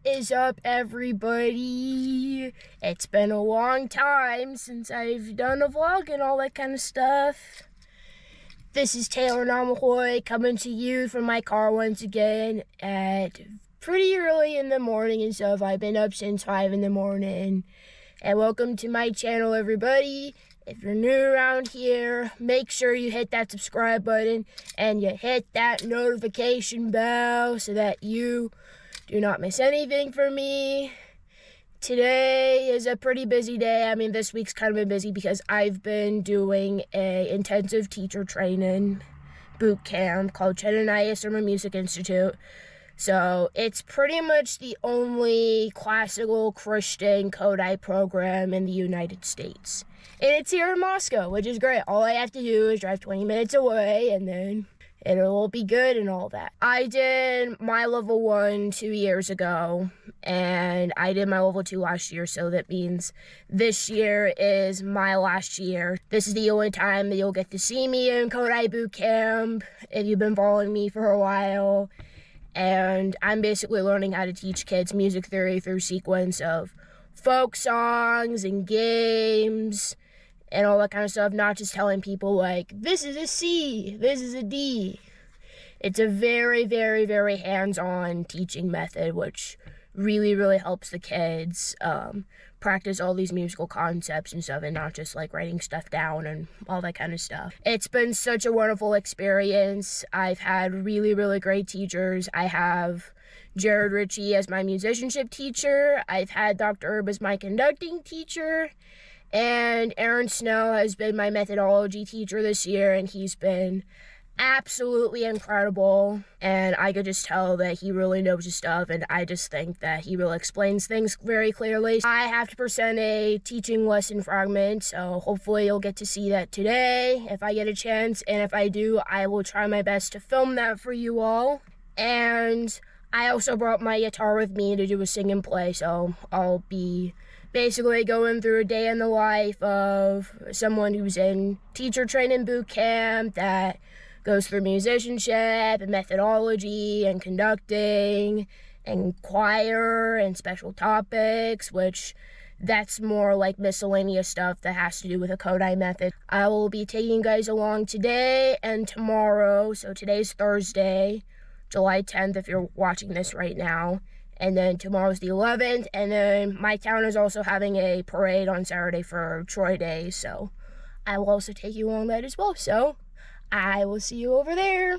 is up, everybody? It's been a long time since I've done a vlog and all that kind of stuff. This is Taylor Namahoy coming to you from my car once again at pretty early in the morning and stuff. I've been up since 5 in the morning. And welcome to my channel, everybody. If you're new around here, make sure you hit that subscribe button and you hit that notification bell so that you do not miss anything from me. Today is a pretty busy day. I mean, this week's kind of been busy because I've been doing a intensive teacher training boot camp called Chenanaya Summer Music Institute. So it's pretty much the only classical Christian Kodai program in the United States. And it's here in Moscow, which is great. All I have to do is drive 20 minutes away and then it'll be good and all that. I did my level 1 2 years ago, and I did my level 2 last year, so that means this year is my last year. This is the only time that you'll get to see me in Kodai Bootcamp if you've been following me for a while. And I'm basically learning how to teach kids music theory through sequence of folk songs and games and all that kind of stuff, not just telling people like, this is a C, this is a D. It's a very, very, very hands-on teaching method, which really, really helps the kids practice all these musical concepts and stuff, and not just like writing stuff down and all that kind of stuff. It's been such a wonderful experience. I've had really, really great teachers. I have Jared Ritchie as my musicianship teacher. I've had Dr. Herb as my conducting teacher. And Aaron Snow has been my methodology teacher this year, and he's been absolutely incredible. And I could just tell that he really knows his stuff, and I just think that he really explains things very clearly. I have to present a teaching lesson fragment, so hopefully you'll get to see that today if I get a chance. And if I do, I will try my best to film that for you all. And I also brought my guitar with me to do a sing and play, so I'll be basically going through a day in the life of someone who's in teacher training boot camp that goes through musicianship and methodology and conducting and choir and special topics, which that's more like miscellaneous stuff that has to do with a Kodai method. I will be taking you guys along today and tomorrow. So today's Thursday, July 10th, if you're watching this right now. And then tomorrow's the 11th, and then my town is also having a parade on Saturday for Troy Day, so I will also take you along that as well. So I will see you over there.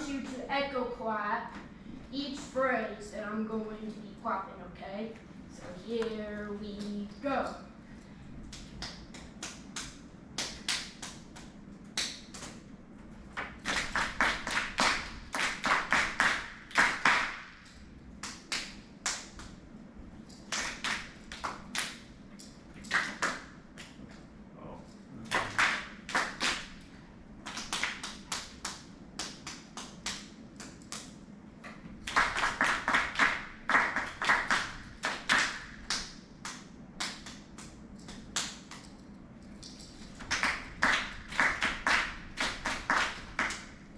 want you to echo clap each phrase that I'm going to be clapping, okay? So here we go.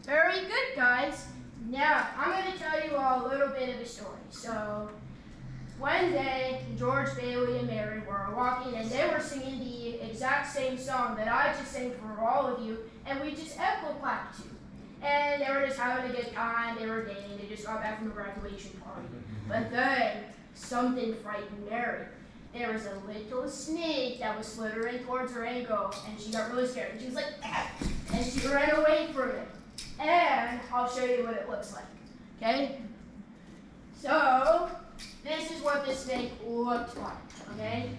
Very good, guys. Now, I'm going to tell you all a little bit of a story. So, one day, George, Bailey, and Mary were walking, and they were singing the exact same song that I just sang for all of you, and we just echo clapped to. And they were just having a good time. They were dating. They just got back from a graduation party. But then, something frightened Mary. There was a little snake that was slithering towards her ankle, and she got really scared. And she was like, ah! And she ran away from it. And I'll show you what it looks like, okay? So, this is what the snake looked like, okay?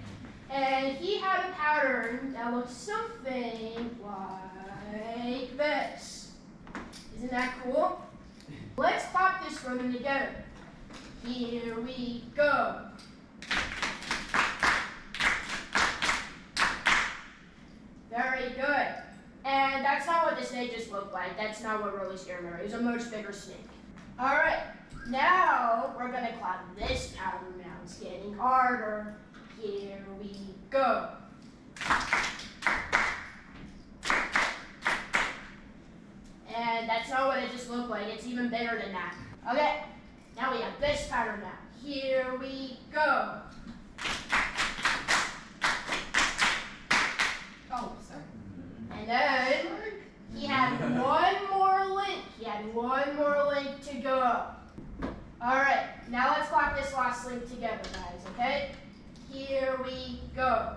And he had a pattern that looked something like this. Isn't that cool? Let's clap this for them together. Here we go. Very good. And that's not what the snake just looked like. That's not what really scared Mary. It was a much bigger snake. All right, now we're gonna clap this pattern now. It's getting harder. Here we go. And that's not what it just looked like. It's even bigger than that. Okay, now we have this pattern now. Here we go. Oh, sorry. And then he had one more link. He had one more link to go. All right, now let's clap this last link together, guys, okay? Here we go.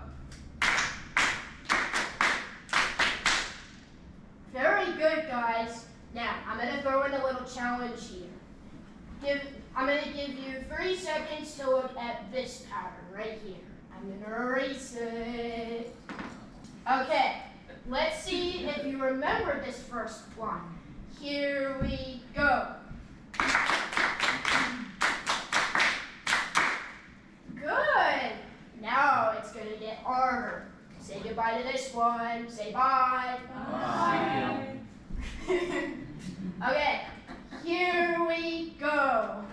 Very good, guys. Now, I'm going to throw in a little challenge here. I'm going to give you 3 seconds to look at this pattern right here. I'm going to erase it. Okay. Let's see if you remember this first one. Here we go. Good. Now it's going to get harder. Say goodbye to this one. Say bye. Bye. Okay. Here we go.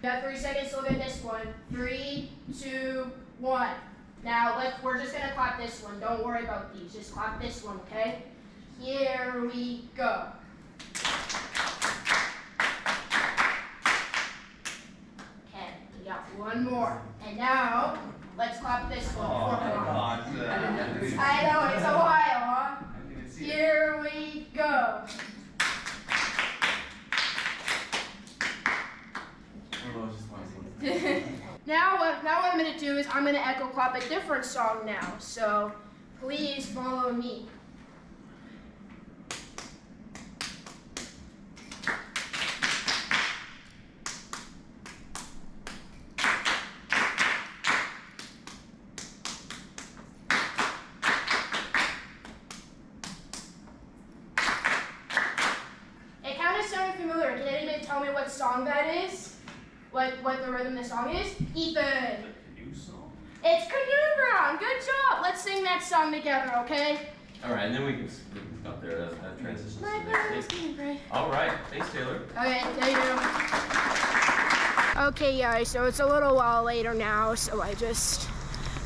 You got 3 seconds to look at this one. 3, 2, 1. Now we're just gonna clap this one. Don't worry about these. Just clap this one, okay? Here we go. Okay, we got one more. And now let's clap this one. I know, it's a while, huh? Here we go. Now what I'm going to do is I'm going to echo clap a different song now. So please follow me. It kind of sounded familiar. Can anybody tell me what song that is? What the rhythm of the song is? Ethan. Canoe song? It's Canoe Ground. Good job. Let's sing that song together, okay? All right, and then we can stop there as transitions to the next thing. Pray. All right, thanks, Taylor. Okay, there you go. Okay, guys, so it's a little while later now, so I just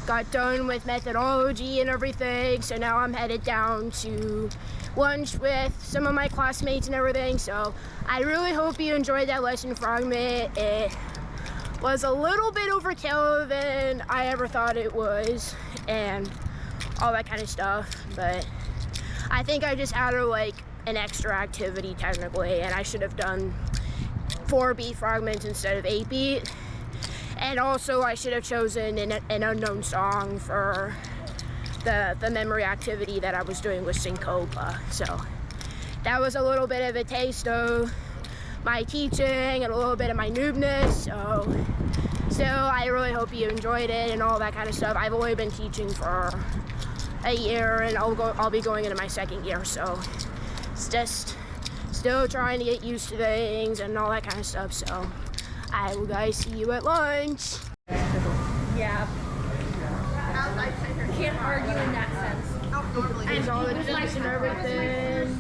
got done with methodology and everything, so now I'm headed down to lunch with some of my classmates and everything. So I really hope you enjoyed that lesson fragment. It was a little bit overkill than I ever thought it was and all that kind of stuff, but I think I just added like an extra activity technically, and I should have done 4 beat fragments instead of 8 beat. And also I should have chosen an unknown song for the memory activity that I was doing with Syncopa. So that was a little bit of a taste of my teaching and a little bit of my noobness. So I really hope you enjoyed it and all that kind of stuff. I've only been teaching for a year, and I'll be going into my second year, so it's just still trying to get used to things and all that kind of stuff. So I will guys see you at lunch. Yeah. Can't argue in that sense. And all the tips and everything.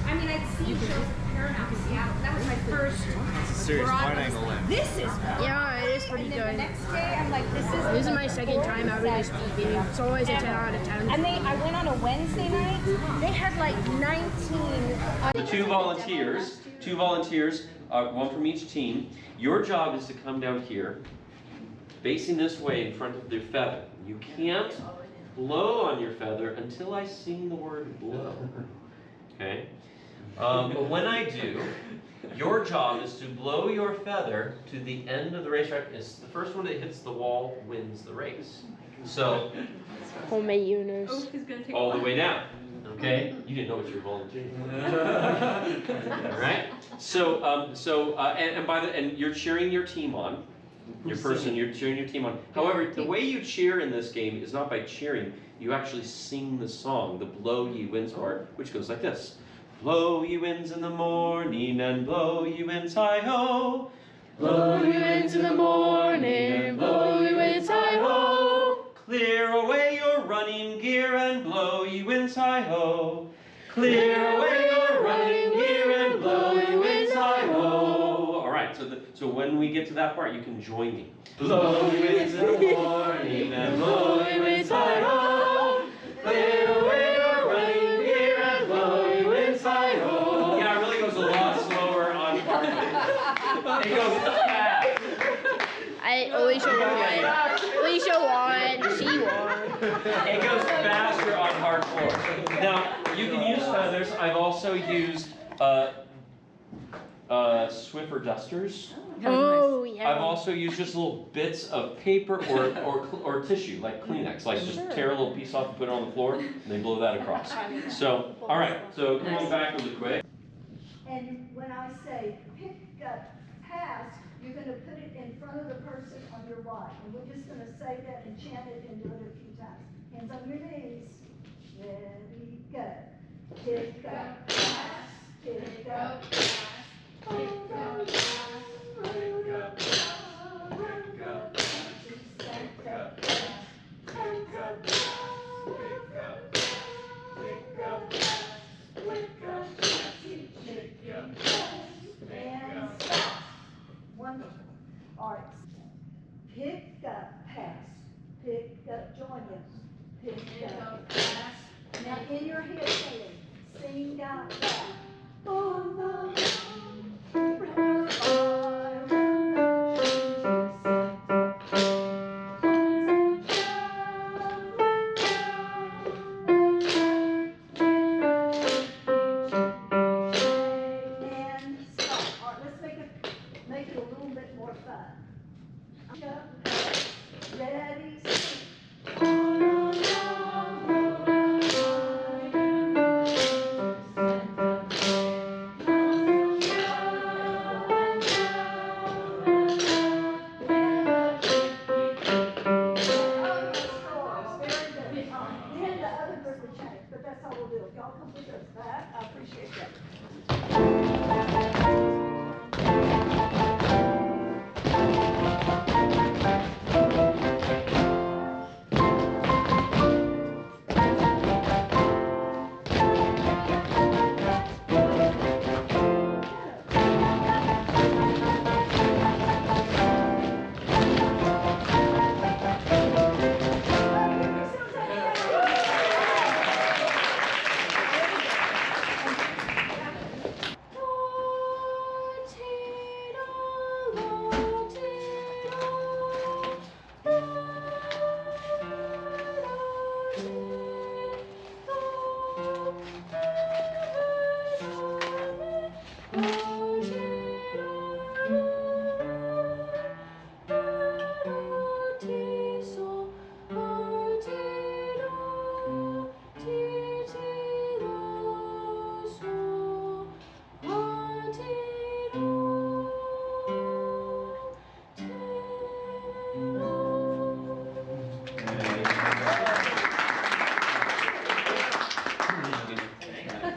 I mean, I'd seen shows at Paramount Seattle. That was my first. Serious wide angle lens. This is. Yeah, it is pretty And then good. the next day, I'm like, This is my second time out really speaking. It's always a 10 out of 10. And I went on a Wednesday night. They had like 19. The two volunteers, one from each team. Your job is to come down here, facing this way in front of their feather. You can't blow on your feather until I sing the word blow. Okay? But when I do, your job is to blow your feather to the end of the racetrack. It's the first one that hits the wall wins the race. So, Homemade Eunice. all the way down. Okay? You didn't know what you were volunteering. All right? So, and you're cheering your team on. You're cheering your team on. However, the way you cheer in this game is not by cheering. You actually sing the song, the blow ye winds part, which goes like this. Blow ye winds in the morning and blow ye winds hi-ho. Blow ye winds in the morning, blow ye winds hi-ho. Clear away your running gear and blow ye winds hi-ho. Clear away your running gear and blow ye winds hi-ho. All right, so when we get to that part, you can join me. Blow ye winds in the morning and blow ye winds hi-ho. Clear away your running gear and blow ye winds hi-ho. Yeah, it really goes a lot slower on hard. It goes fast. Alicia won. She won. It goes faster on hardcore. Now, you can use feathers. I've also used Swiffer dusters. Oh, yeah. I've also used just little bits of paper or tissue, like Kleenex. Like just tear a little piece off and put it on the floor, and then blow that across. So, all right. So come on back really quick. And when I say pick up, pass, you're going to put it in front of the person on your right. And we're just going to say that and chant it and do it a few times. Hands on your knees. Ready, go. Pick up, pass, pick up, pass. Pick up, pass, pick up, pass. Pick up, pass, pick up, pass. Pick up, pass, pick up, pass. Pick up, pass, pick up, pass. Pick up, pass, and stop. Wonderful. All right. Pick up, pass. Pick up, join them. Pick up, pass. Now in your head saying, sing out loud. On the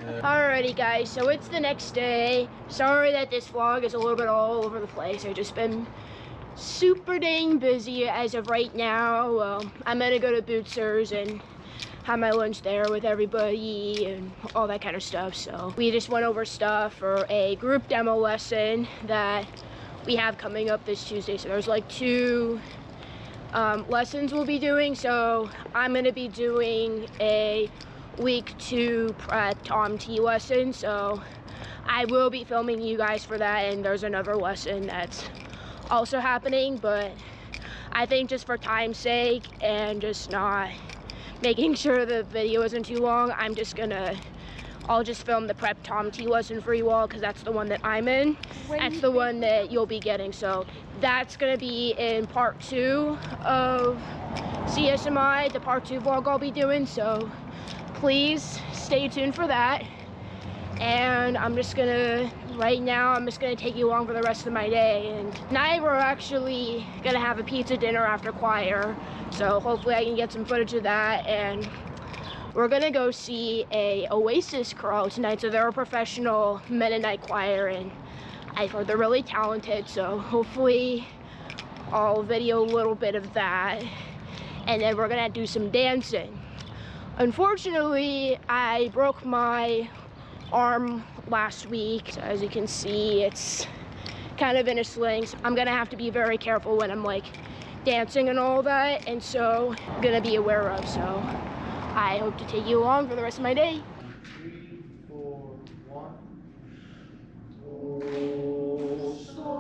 Alrighty guys, so it's the next day. Sorry that this vlog is a little bit all over the place. I've just been super dang busy as of right now. I'm gonna go to Bootsers and have my lunch there with everybody and all that kind of stuff. So we just went over stuff for a group demo lesson that we have coming up this Tuesday. So there's like 2 lessons we'll be doing. So I'm gonna be doing a week 2 prep Tom T lesson. So I will be filming you guys for that, and there's another lesson that's also happening, but I think just for time's sake and just not making sure the video isn't too long, I'll just film the prep Tom T lesson for you all, because that's the one that I'm in. That's the one that you'll be getting. So that's gonna be in part 2 of CSMI, the part 2 vlog I'll be doing. So please stay tuned for that. And right now I'm just gonna take you along for the rest of my day. And tonight we're actually gonna have a pizza dinner after choir. So hopefully I can get some footage of that. And we're gonna go see a Oasis choir tonight. So they're a professional Mennonite choir, and I've heard they're really talented. So hopefully I'll video a little bit of that. And then we're gonna do some dancing. Unfortunately, I broke my arm last week. So as you can see, it's kind of in a sling. So I'm gonna have to be very careful when I'm like dancing and all that. And so I'm gonna be aware of. So I hope to take you along for the rest of my day. 3, 4, 1. Oh, star,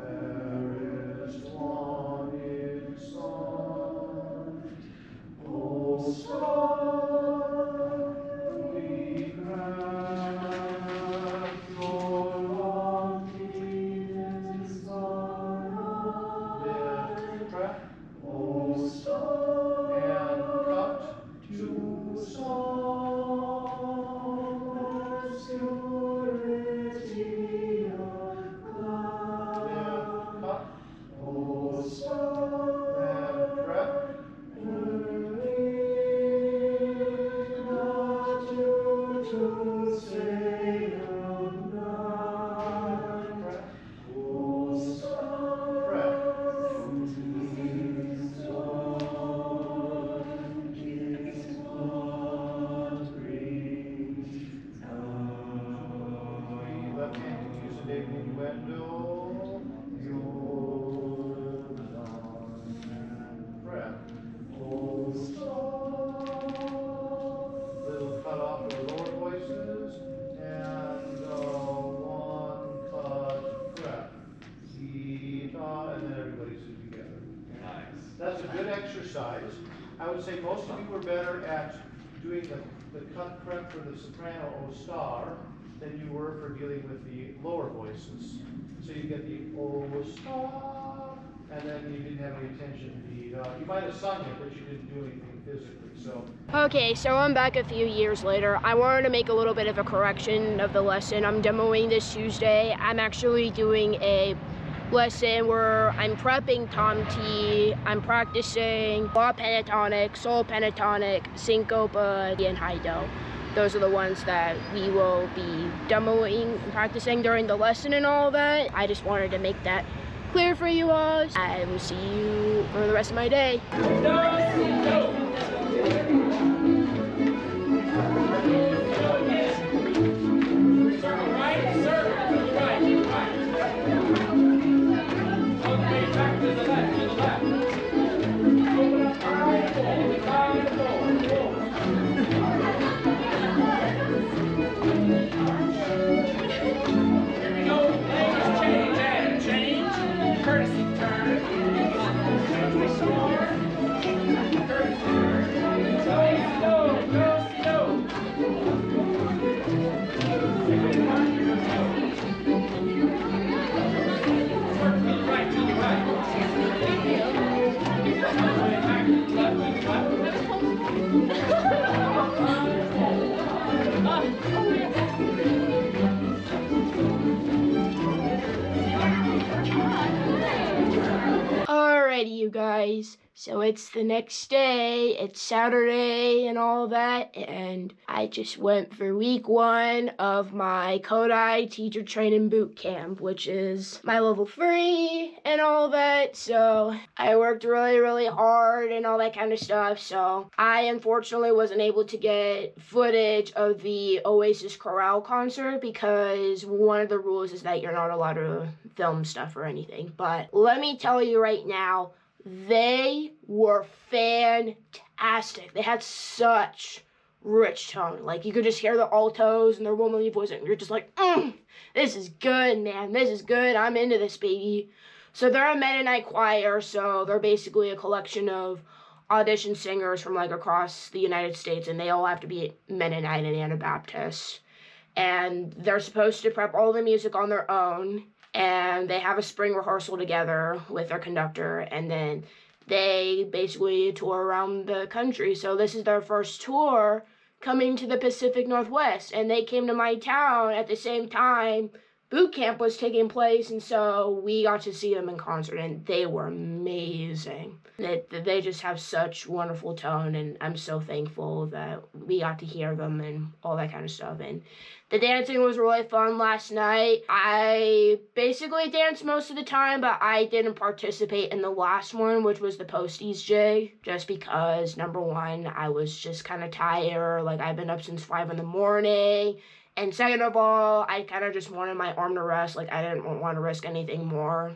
fairest one in song. Oh, star, we grant your longing sorrow. Lift, breath. Oh, star, and cut to song, obscurity of cloud. Lift, cut. Oh, star, and breath. Not to say of night. Breath. Oh, star, breath. Left hand continues to David innuendo. Breath. Oh, little cut off the lower voices, and 1 cut breath. And then everybody sing together. Nice. That's a good exercise. I would say most of you are better at doing the cut prep for the soprano O star than you were for dealing with the lower voices. So you get the O star, and then you didn't have any attention to the, you might have sung it, but you didn't do anything physically, so. Okay, so I'm back a few years later. I wanted to make a little bit of a correction of the lesson. I'm demoing this Tuesday. I'm actually doing a lesson where I'm prepping Tom T. I'm practicing law pentatonic, soul pentatonic, syncopa, and high do. Those are the ones that we will be demoing and practicing during the lesson and all that. I just wanted to make that clear for you all. I will see you for the rest of my day. Alrighty, you guys. So it's the next day, it's Saturday and all that, and I just went for week 1 of my Kodai teacher training boot camp, which is my level 3 and all that. So I worked really, really hard and all that kind of stuff. So I unfortunately wasn't able to get footage of the Oasis Chorale concert because one of the rules is that you're not allowed to film stuff or anything. But let me tell you right now, they were fantastic. They had such rich tone. Like, you could just hear the altos and their womanly voice, and you're just like, this is good, man. This is good. I'm into this, baby. So they're a Mennonite choir, so they're basically a collection of audition singers from, like, across the United States, and they all have to be Mennonite and Anabaptist. And they're supposed to prep all the music on their own, and they have a spring rehearsal together with their conductor, and then they basically tour around the country. So this is their first tour coming to the Pacific Northwest, and they came to my town at the same time boot camp was taking place, and so we got to see them in concert, and they were amazing. They just have such wonderful tone, and I'm so thankful that we got to hear them and all that kind of stuff. And the dancing was really fun last night. I basically danced most of the time, but I didn't participate in the last one, which was the posties jig, just because, number one, I was just kind of tired. Like, I've been up since 5 in the morning. And second of all, I kind of just wanted my arm to rest. Like, I didn't want to risk anything more.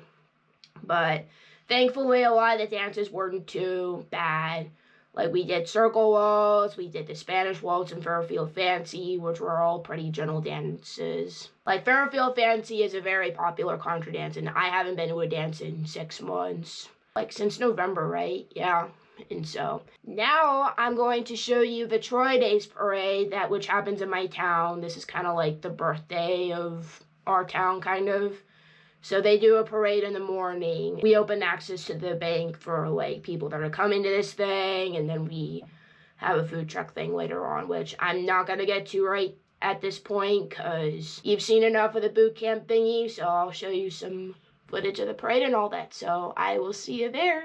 But thankfully, a lot of the dances weren't too bad. Like, we did circle waltz, we did the Spanish waltz and Fairfield Fancy, which were all pretty gentle dances. Like, Fairfield Fancy is a very popular contra dance, and I haven't been to a dance in 6 months. Like, since November, right? Yeah. And so now I'm going to show you the Troy Days Parade, which happens in my town. This is kind of like the birthday of our town, kind of. So they do a parade in the morning. We open access to the bank for, like, people that are coming to this thing, and then we have a food truck thing later on, which I'm not going to get to right at this point because you've seen enough of the boot camp thingy, so I'll show you some footage of the parade and all that. So I will see you there.